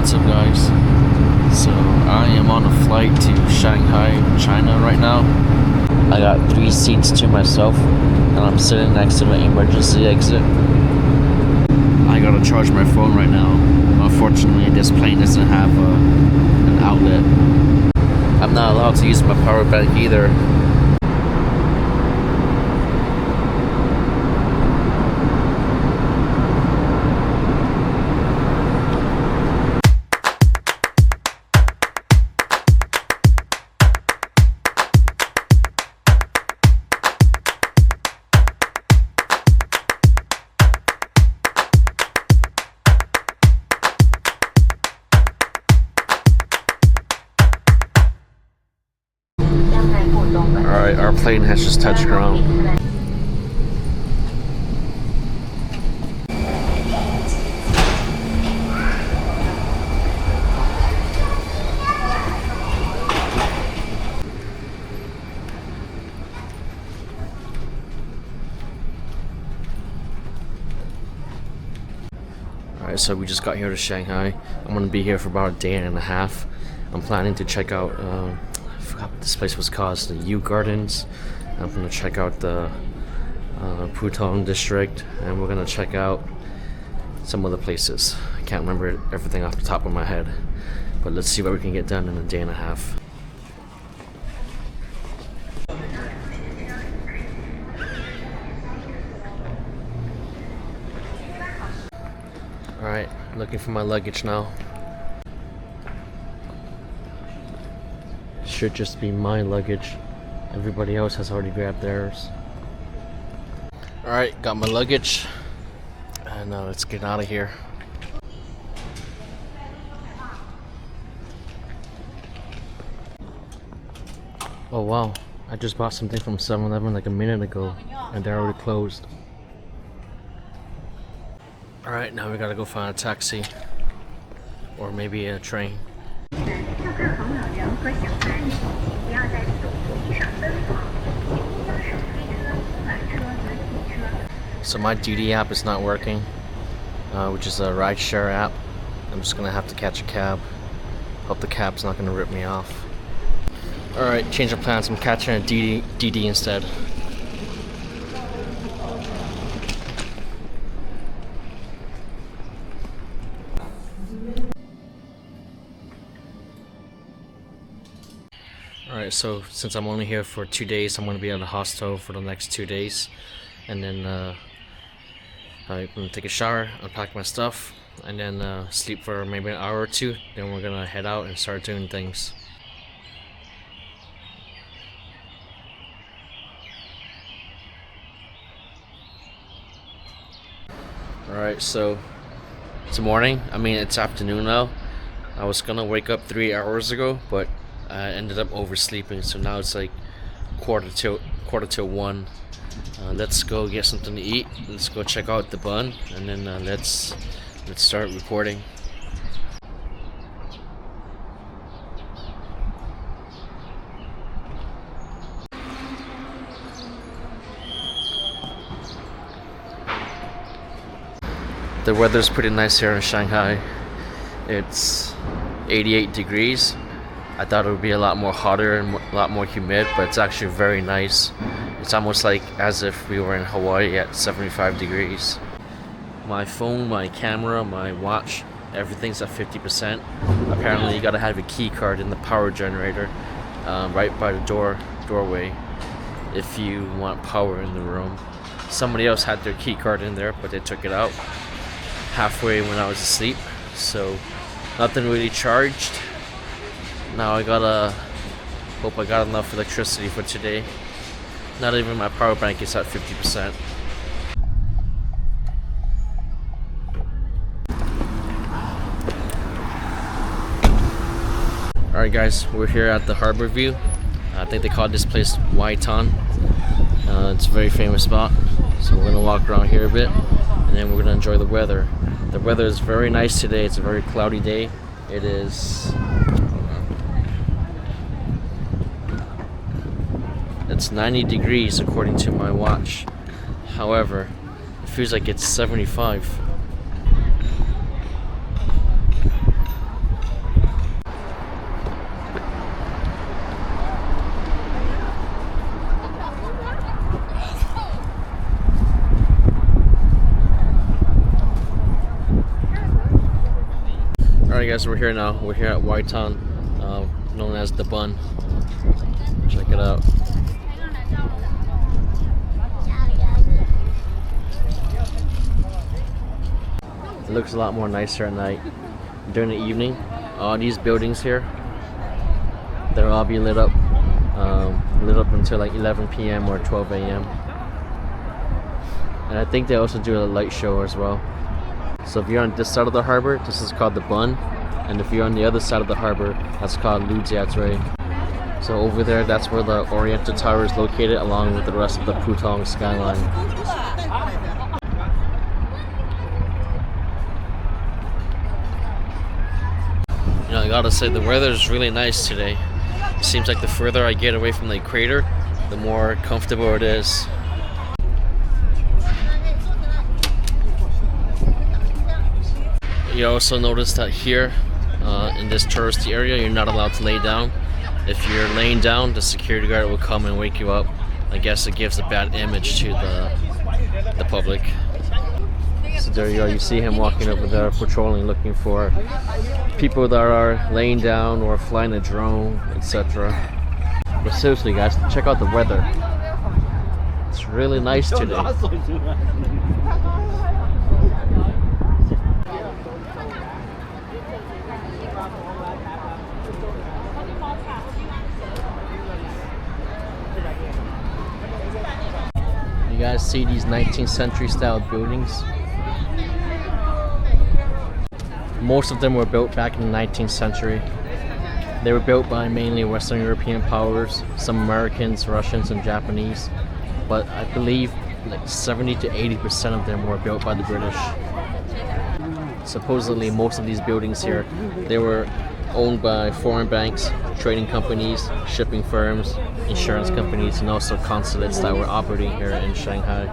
What's up, guys? So I am on a flight to Shanghai, China right now. I got 3 seats to myself and I'm sitting next to the emergency exit. I gotta charge my phone right now. Unfortunately, this plane doesn't have an outlet. I'm not allowed to use my power bank either. Alright, our plane has just touched ground. Alright, so we just got here to Shanghai. I'm gonna be here for about a day and a half. I'm planning to check out I forgot what this place was called, the U Gardens. I'm gonna check out the Pudong district, and we're gonna check out some other places. I can't remember everything off the top of my head, but let's see what we can get done in a day and a half. Alright, looking for my luggage now. Should just be my luggage. Everybody else has already grabbed theirs. Alright, got my luggage. And let's get out of here. Oh wow, I just bought something from 7-Eleven like a minute ago and they're already closed. Alright, now we gotta go find a taxi. Or maybe a train. So my DD app is not working, which is a rideshare app. I'm just gonna have to catch a cab. Hope the cab's not gonna rip me off. Alright, change of plans. I'm catching a DD instead. Alright, so since I'm only here for 2 days, I'm going to be at a hostel for the next 2 days. And then I'm going to take a shower, unpack my stuff, and then sleep for maybe an hour or two. Then we're going to head out and start doing things. Alright, so it's morning. I mean, it's afternoon now. I was going to wake up 3 hours ago, but I ended up oversleeping, so now it's like quarter to 1. Let's go get something to eat. Let's go check out the Bund, and then let's start recording. The weather's pretty nice here in Shanghai. It's 88 degrees. I thought it would be a lot more hotter and a lot more humid, but it's actually very nice. It's almost like as if we were in Hawaii at 75 degrees. My phone, my camera, my watch, everything's at 50%. Apparently you gotta have a key card in the power generator right by the doorway if you want power in the room. Somebody else had their key card in there, but they took it out halfway when I was asleep, so nothing really charged. Now I gotta hope I got enough electricity for today. Not even my power bank is at 50%. Alright guys, we're here at the Harbor View. I think they call this place Waitan. It's a very famous spot. So we're gonna walk around here a bit and then we're gonna enjoy the weather. The weather is very nice today. It's a very cloudy day. It is... It's 90 degrees according to my watch. However, it feels like it's 75. Alright guys, we're here now. We're here at Waitan, known as the Bund. Check it out. It looks a lot more nicer at night. During the evening, all these buildings here, they'll all be lit up until like 11 p.m. or 12 a.m. And I think they also do a light show as well. So if you're on this side of the harbor, this is called the Bund. And if you're on the other side of the harbor, that's called Lujiazui. So over there, that's where the Oriental Tower is located, along with the rest of the Pudong Skyline. You know, I gotta say, the weather is really nice today. It seems like the further I get away from the equator, the more comfortable it is. You also notice that here, in this touristy area, you're not allowed to lay down. If you're laying down, the security guard will come and wake you up. I guess it gives a bad image to the public. So there you go, you see him walking over there, patrolling, looking for people that are laying down or flying a drone, etc. But seriously guys, check out the weather. It's really nice today. You guys see these 19th century style buildings? Most of them were built back in the 19th century. They were built by mainly Western European powers, some Americans, Russians, and Japanese. But I believe like 70 to 80% of them were built by the British. Supposedly most of these buildings here, they were owned by foreign banks, trading companies, shipping firms, insurance companies, and also consulates that were operating here in Shanghai.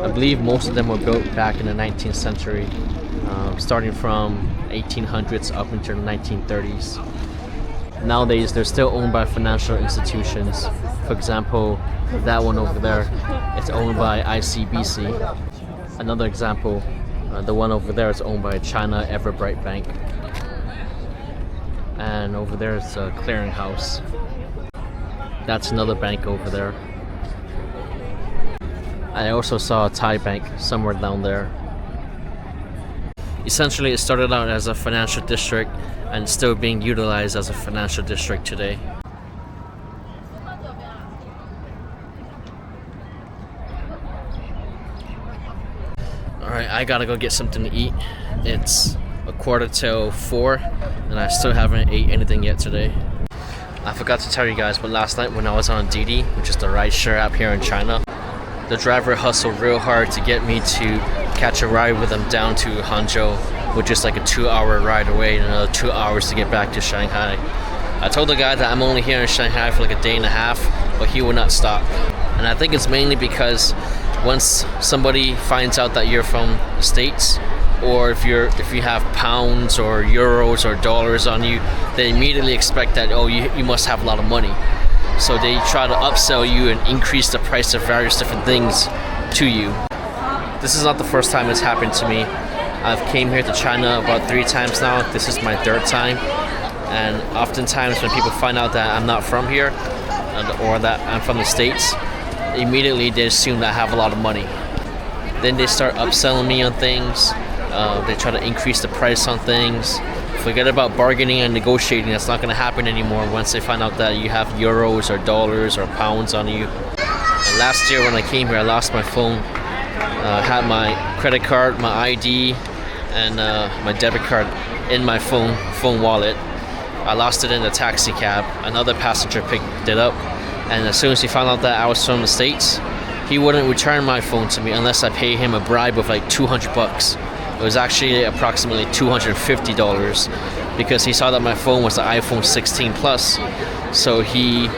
I believe most of them were built back in the 19th century, starting from 1800s up until the 1930s. Nowadays, they're still owned by financial institutions. For example, that one over there, it's owned by ICBC. Another example, the one over there is owned by China Everbright Bank. And over there is a clearinghouse. That's another bank over there. I also saw a Thai bank somewhere down there. Essentially, it started out as a financial district and still being utilized as a financial district today. Alright, I gotta go get something to eat. It's 4:45 and I still haven't ate anything yet today. I forgot to tell you guys, but last night when I was on Didi, which is the rideshare app here in China, the driver hustled real hard to get me to catch a ride with him down to Hangzhou, which is like a 2-hour ride away and another 2 hours to get back to Shanghai. I told the guy that I'm only here in Shanghai for like a day and a half, but he would not stop. And I think it's mainly because once somebody finds out that you're from the States, or if you have pounds or euros or dollars on you, they immediately expect that, oh, you must have a lot of money. So they try to upsell you and increase the price of various different things to you. This is not the first time it's happened to me. I've came here to China about 3 times now. This is my 3rd time. And oftentimes when people find out that I'm not from here, or that I'm from the States, immediately they assume that I have a lot of money. Then they start upselling me on things. They try to increase the price on things. Forget about bargaining and negotiating. That's not going to happen anymore once they find out that you have euros or dollars or pounds on you. And last year when I came here, I lost my phone. Had my credit card, my ID, and my debit card in my phone wallet. I lost it in the taxi cab. Another passenger picked it up, and as soon as he found out that I was from the States, he wouldn't return my phone to me unless I pay him a bribe of like $200. It was actually approximately $250 because he saw that my phone was the iPhone 16 Plus. So he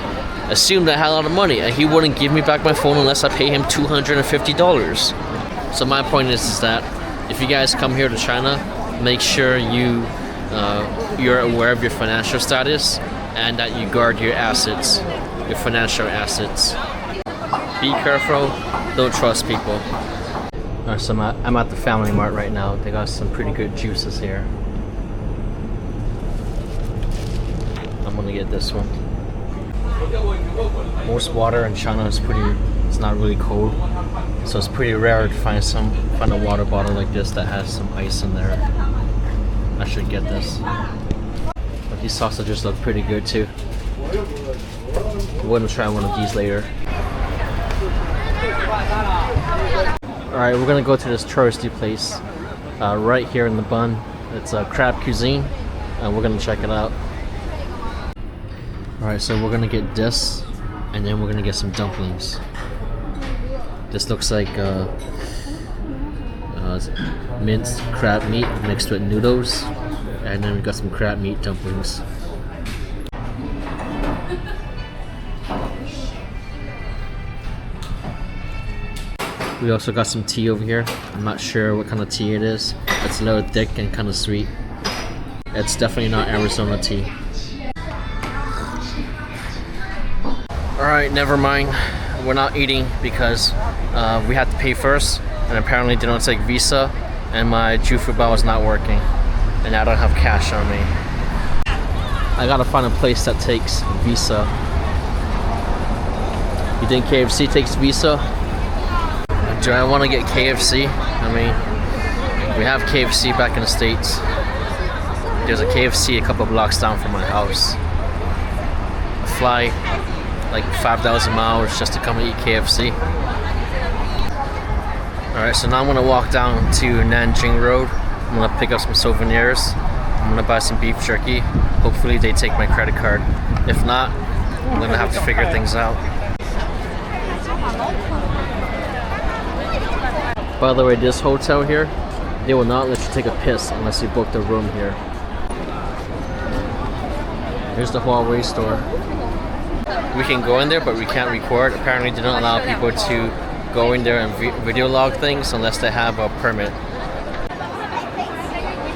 assumed I had a lot of money and he wouldn't give me back my phone unless I pay him $250. So my point is that if you guys come here to China, make sure you're aware of your financial status and that you guard your assets, your financial assets. Be careful, don't trust people. So I'm at the Family Mart right now. They got some pretty good juices here. I'm gonna get this one. Most water in China is it's not really cold, so it's pretty rare to find a water bottle like this that has some ice in there. I should get this. But these sausages look pretty good too. I'm gonna try one of these later. Alright, we're gonna go to this touristy place right here in the Bund. It's a crab cuisine, and we're gonna check it out. Alright, so we're gonna get this, and then we're gonna get some dumplings. This looks like minced crab meat mixed with noodles, and then we got some crab meat dumplings. We also got some tea over here. I'm not sure what kind of tea it is. It's a little thick and kind of sweet. It's definitely not Arizona tea. Alright, never mind. We're not eating because we had to pay first, and apparently they don't take Visa, and my Bao is not working, and I don't have cash on me. I gotta find a place that takes Visa. You think KFC takes Visa? Do I want to get KFC? I mean, we have KFC back in the States. There's a KFC a couple blocks down from my house. I fly like 5,000 miles just to come and eat KFC. Alright, so now I'm gonna walk down to Nanjing Road. I'm gonna pick up some souvenirs. I'm gonna buy some beef jerky. Hopefully they take my credit card. If not, I'm gonna have to figure things out. By the way, this hotel here, they will not let you take a piss unless you book the room here. Here's the Huawei store. We can go in there, but we can't record. Apparently they don't allow people to go in there and video log things unless they have a permit.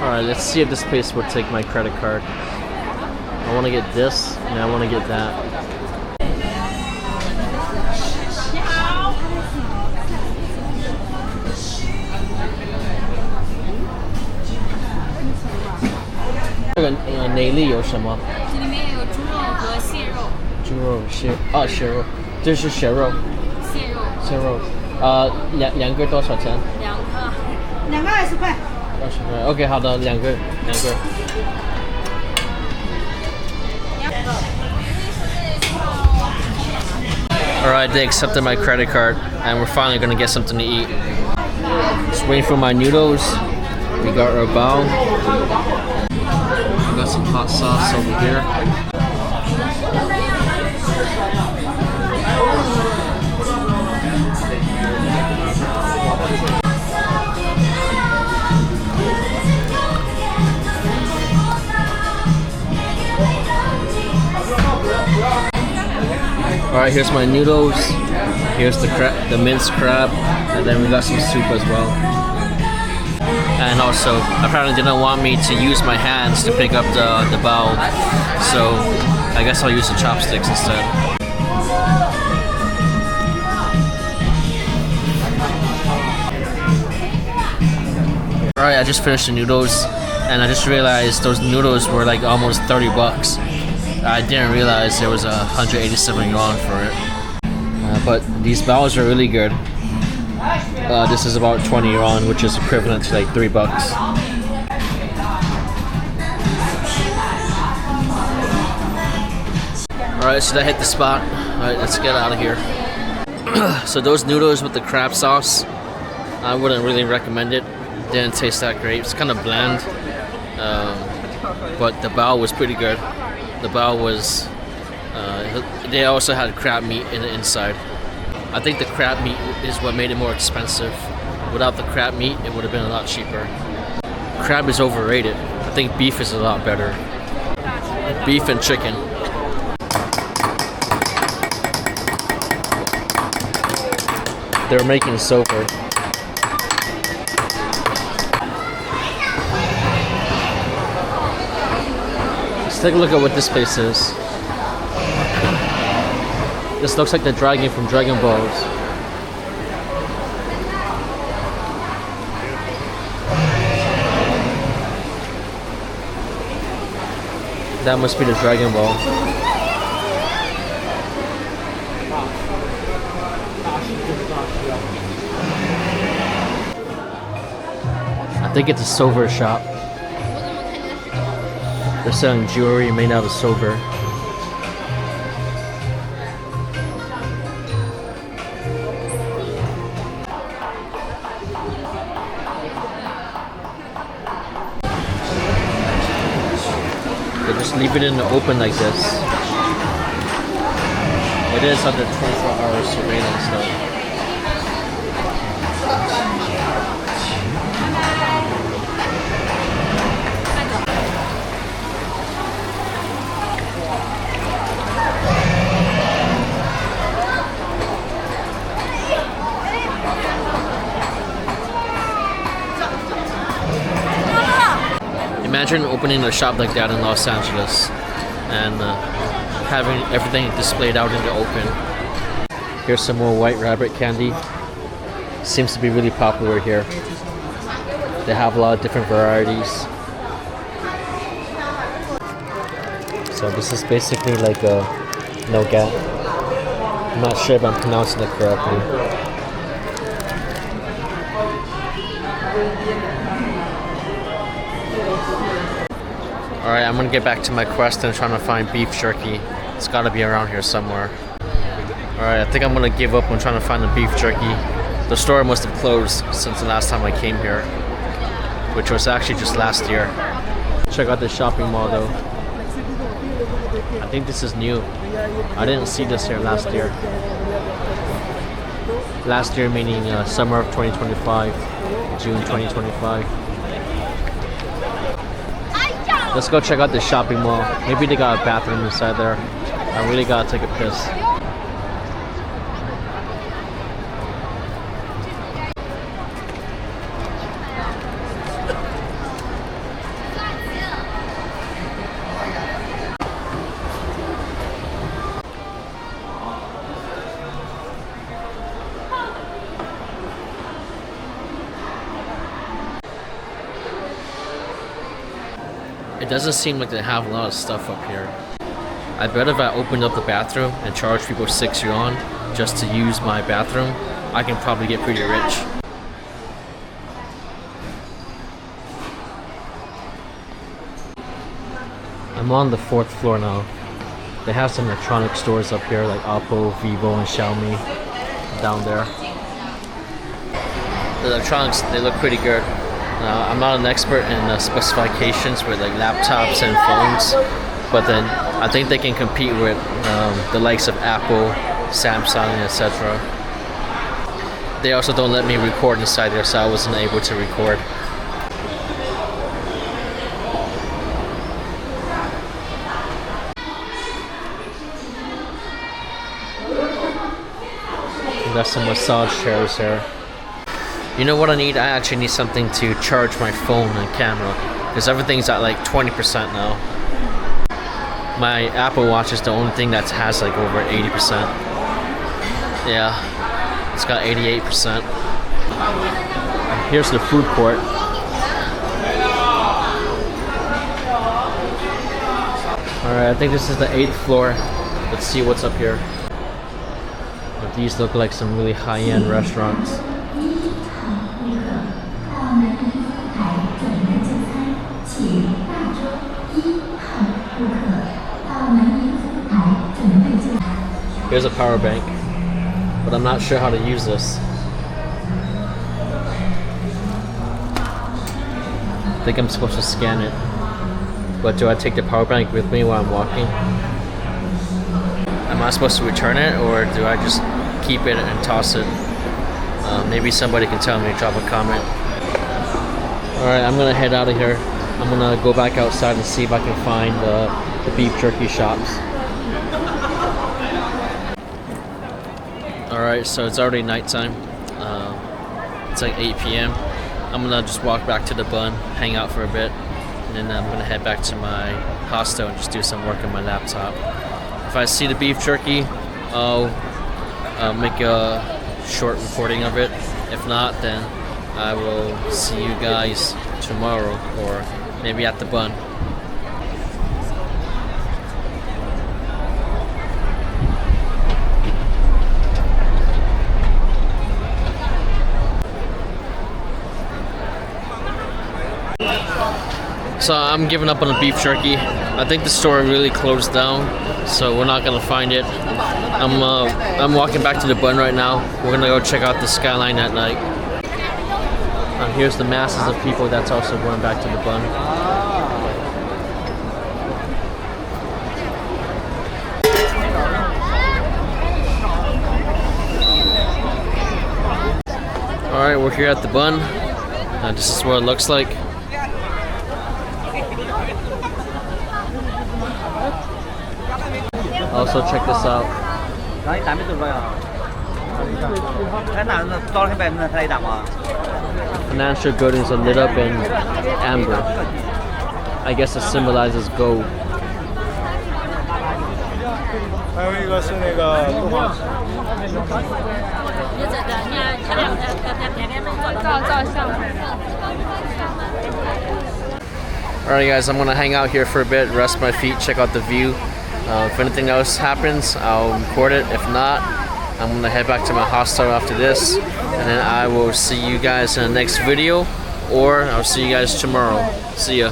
Alright, let's see if this place will take my credit card. I want to get this, and I want to get that.这个内里有什么？这里面有猪肉和蟹肉。猪肉、蟹肉，这是蟹肉。蟹肉。蟹肉，两个多少钱？2个20块。20块 ，OK， 好的，两个。Alright, they accepted my credit card, and we're finally gonna get something to eat. Just waiting for my noodles. We got our bao. We got some hot sauce over here. Alright, here's my noodles. Here's the minced crab, and then we got some soup as well. And also, apparently they don't want me to use my hands to pick up the bao, so I guess I'll use the chopsticks instead. Alright, I just finished the noodles, and I just realized those noodles were like almost 30 bucks. I didn't realize there was 187 yuan for it. But these baos are really good. This is about 20 yuan, which is equivalent to like 3 bucks. Alright, so that hit the spot. Alright, let's get out of here. So those noodles with the crab sauce, I wouldn't really recommend it. Didn't taste that great. It's kind of bland. But the bao was pretty good. The bao was, they also had crab meat in the inside. I think the crab meat is what made it more expensive. Without the crab meat, it would have been a lot cheaper. Crab is overrated. I think beef is a lot better. Beef and chicken. They're making sofa. Let's take a look at what this place is. This looks like the dragon from Dragon Balls. That must be the Dragon Ball. I think it's a silver shop. They're selling jewelry made out of silver. They just leave it in the open like this. It is under 24-hour surveillance though. Imagine opening a shop like that in Los Angeles and having everything displayed out in the open. Here's some more White Rabbit candy. Seems to be really popular here. They have a lot of different varieties. So this is basically like a nougat. I'm not sure if I'm pronouncing it correctly. Alright, I'm gonna get back to my quest and trying to find beef jerky. It's gotta be around here somewhere. Alright, I think I'm gonna give up on trying to find the beef jerky. The store must have closed since the last time I came here, which was actually just last year. Check out the shopping mall though. I think this is new. I didn't see this here last year. Last year meaning summer of 2025, June 2025. Let's go check out the shopping mall. Maybe they got a bathroom inside there. I really gotta take a piss. It doesn't seem like they have a lot of stuff up here. I bet if I opened up the bathroom and charged people 6 yuan just to use my bathroom, I can probably get pretty rich. I'm on the 4th floor now. They have some electronic stores up here like Oppo, Vivo, and Xiaomi down there. The electronics, they look pretty good. I'm not an expert in specifications with like laptops and phones, but then I think they can compete with the likes of Apple, Samsung, etc. They also don't let me record inside there, so I wasn't able to record. We got some massage chairs here. You know what I need? I actually need something to charge my phone and camera, because everything's at like 20% now. My Apple Watch is the only thing that has like over 80%. Yeah, it's got 88%. Here's the food court. Alright, I think this is the 8th floor. Let's see what's up here. But these look like some really high-end restaurants. Here's a power bank, but I'm not sure how to use this. I think I'm supposed to scan it, but do I take the power bank with me while I'm walking? Am I supposed to return it, or do I just keep it and toss it? Maybe somebody can tell me, drop a comment. Alright, I'm gonna head out of here. I'm gonna go back outside and see if I can find the beef jerky shops. Alright, so it's already nighttime. It's like 8 p.m. I'm gonna just walk back to the Bund, hang out for a bit, and then I'm gonna head back to my hostel and just do some work on my laptop. If I see the beef jerky, I'll make a short recording of it. If not, then I will see you guys tomorrow, or maybe at the Bund. So I'm giving up on the beef jerky. I think the store really closed down, so we're not gonna find it. I'm walking back to the Bund right now. We're gonna go check out the Skyline at night. Here's the masses of people that's also going back to the Bund. Alright, we're here at the Bund. This is what it looks like. Also, check this out. Financial buildings are lit up in amber. I guess it symbolizes gold. Alright guys, I'm gonna hang out here for a bit, rest my feet, check out the view. If anything else happens, I'll record it. If not, I'm gonna head back to my hostel after this, and then I will see you guys in the next video, or I'll see you guys tomorrow. See ya.